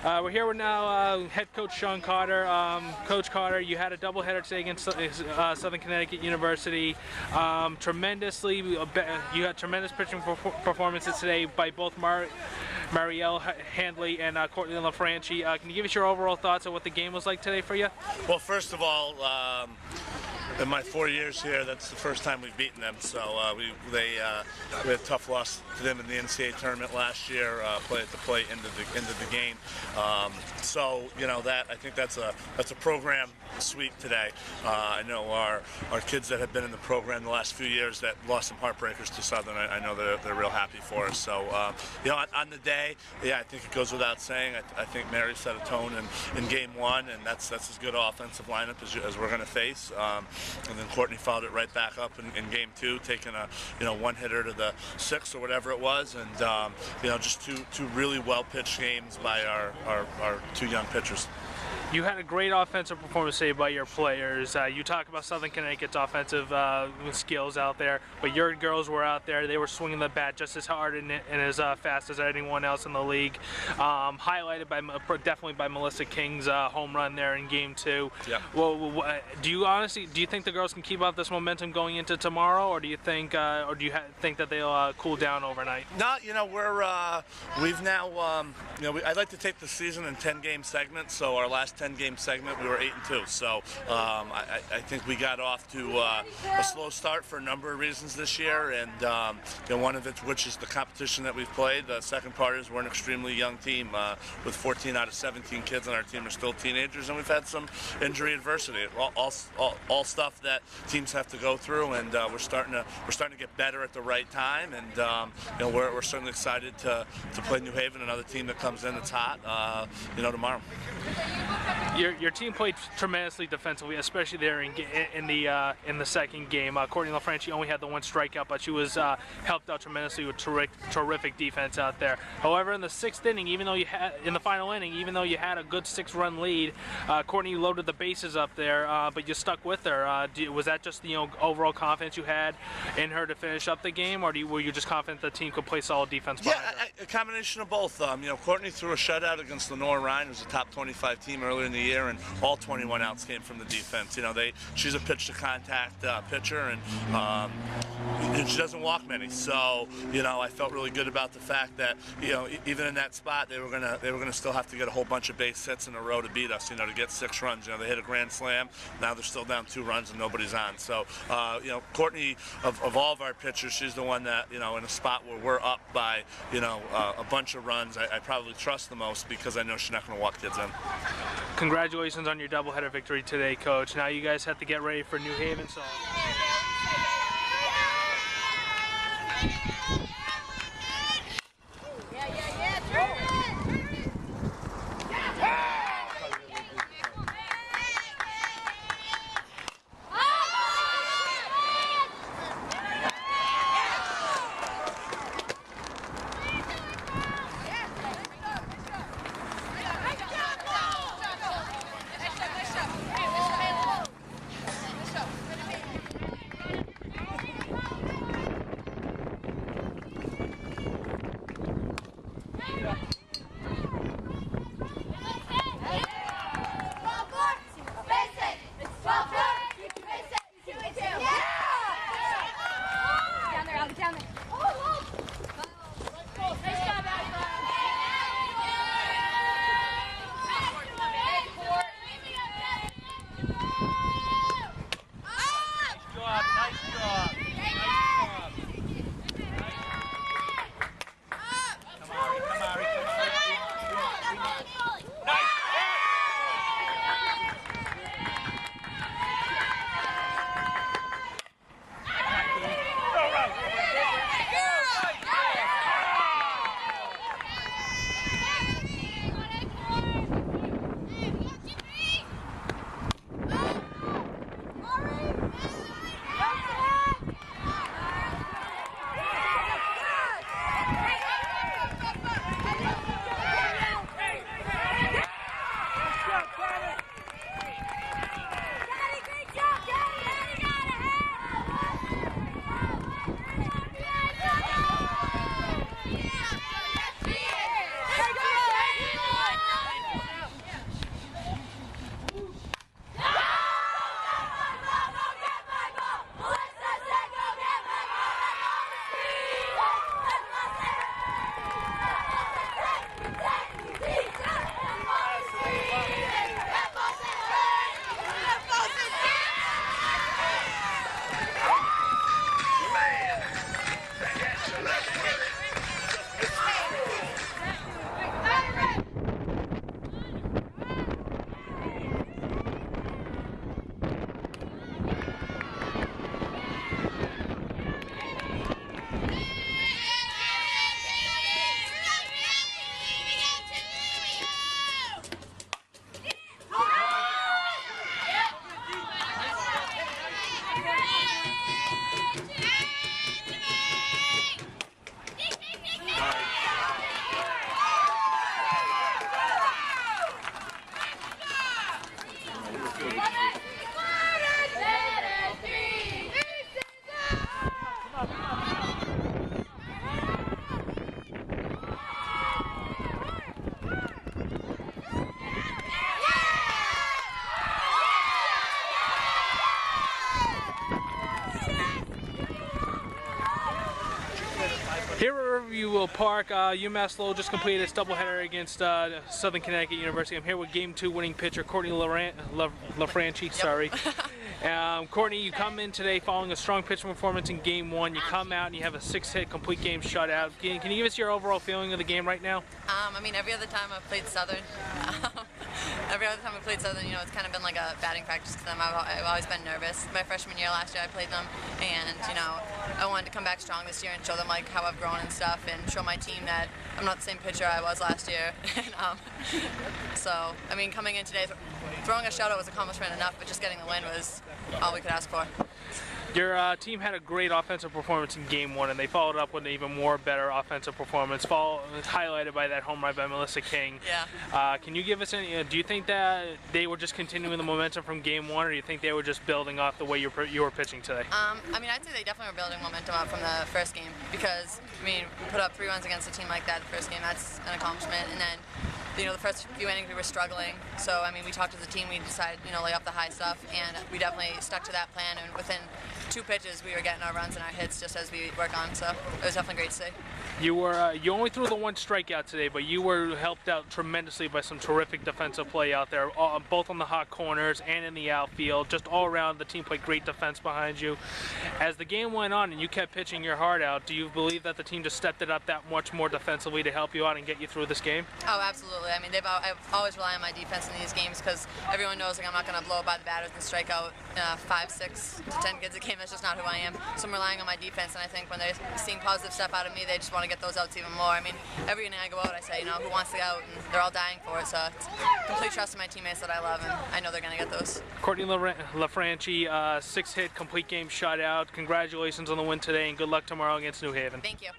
We're here with now head coach Sean Carter. Coach Carter, you had a doubleheader today against Southern Connecticut University. You had tremendous pitching performances today by both Marielle Handley and Courtney LaFranchi. Can you give us your overall thoughts on what the game was like today for you? Well, first of all, in my 4 years here, that's the first time we've beaten them. So we had a tough loss to them in the NCAA tournament last year, play at the plate into the game. So I think that's a program sweep today. I know our kids that have been in the program the last few years that lost some heartbreakers to Southern. I know they're real happy for us. So on the day, I think it goes without saying. I think Mary set a tone in game one, and that's as good an offensive lineup as we're going to face. And then Courtney followed it right back up in game two, taking a one hitter to the sixth or whatever it was, and just two really well pitched games by our two young pitchers. You had a great offensive performance today by your players. You talk about Southern Connecticut's offensive skills out there, but your girls were out there. They were swinging the bat just as hard and as fast as anyone else in the league. Highlighted definitely by Melissa King's home run there in Game 2. Yeah. Well, do you think the girls can keep up this momentum going into tomorrow, or do you think that they'll cool down overnight? No, we've now I'd like to take the season in 10-game segments. So our last 10-game segment, we were 8-2. So I think we got off to a slow start for a number of reasons this year, and one of it, which is the competition that we've played. The second part is we're an extremely young team with 14 out of 17 kids on our team are still teenagers, and we've had some injury adversity. All stuff that teams have to go through, and we're starting to get better at the right time, and we're certainly excited to play New Haven, another team that comes in that's hot, tomorrow. Your team played tremendously defensively, especially there in the second game. Courtney LaFranchi only had the one strikeout, but she was helped out tremendously with terrific defense out there. However, in the sixth inning, in the final inning, even though you had a good 6-run lead, Courtney loaded the bases up there, but you stuck with her. Was that just the overall confidence you had in her to finish up the game, or were you just confident the team could play solid defense behind her? A combination of both. Courtney threw a shutout against Lenore Ryan, who's a top 25 team earlier in the year, and all 21 outs came from the defense. She's a pitch-to-contact pitcher, and she doesn't walk many. So, I felt really good about the fact that, even in that spot, they were gonna still have to get a whole bunch of base hits in a row to beat us. To get 6 runs. They hit a grand slam. Now they're still down 2 runs and nobody's on. So, Courtney, of all of our pitchers, she's the one that, in a spot where we're up by, a bunch of runs, I probably trust the most because I know she's not going to walk kids in. Congratulations on your doubleheader victory today, Coach. Now you guys have to get ready for New Haven. So. to Park. UMass Lowell just completed its doubleheader against Southern Connecticut University. I'm here with Game 2 winning pitcher Courtney LaFranchi. Sorry. Courtney, you come in today following a strong pitching performance in Game 1. You come out and you have a 6-hit complete game shutout. Can you give us your overall feeling of the game right now? I mean, every other time I've played Southern, you know, it's kind of been like a batting practice to them. I've always been nervous. My freshman year last year, I played them, and you know, I wanted to come back strong this year and show them like how I've grown and stuff, and show my team that I'm not the same pitcher I was last year. And, so, I mean, coming in today, throwing a shutout was accomplishment enough, but just getting the win was all we could ask for. Your team had a great offensive performance in Game 1, and they followed up with an even more better offensive performance, highlighted by that home run by Melissa King. Yeah. Can you give us any? Do you think that they were just continuing the momentum from Game 1, or do you think they were just building off the way you were pitching today? I mean, I'd say they definitely were building momentum up from the first game because, I mean, we put up 3 runs against a team like that the first game. That's an accomplishment, and then, you know, the first few innings we were struggling. So, I mean, we talked to the team, we decided, you know, lay off the high stuff, and we definitely stuck to that plan, and within 2 pitches we were getting our runs and our hits just as we work on, so it was definitely great to see. You only threw the 1 strikeout today, but you were helped out tremendously by some terrific defensive play out there, both on the hot corners and in the outfield. Just all around, the team played great defense behind you. As the game went on and you kept pitching your heart out, do you believe that the team just stepped it up that much more defensively to help you out and get you through this game? Oh, absolutely. I mean, I always rely on my defense in these games because everyone knows like I'm not going to blow by the batters and strike out 5, 6 to 10 kids a game. That's just not who I am. So I'm relying on my defense, and I think when they're seeing positive stuff out of me, they just want to get those outs even more. I mean, every inning I go out, I say, you know, who wants to go out, and they're all dying for it. So it's complete trust in my teammates that I love, and I know they're going to get those. Courtney LaFranchi, 6-hit complete game shutout. Congratulations on the win today, and good luck tomorrow against New Haven. Thank you.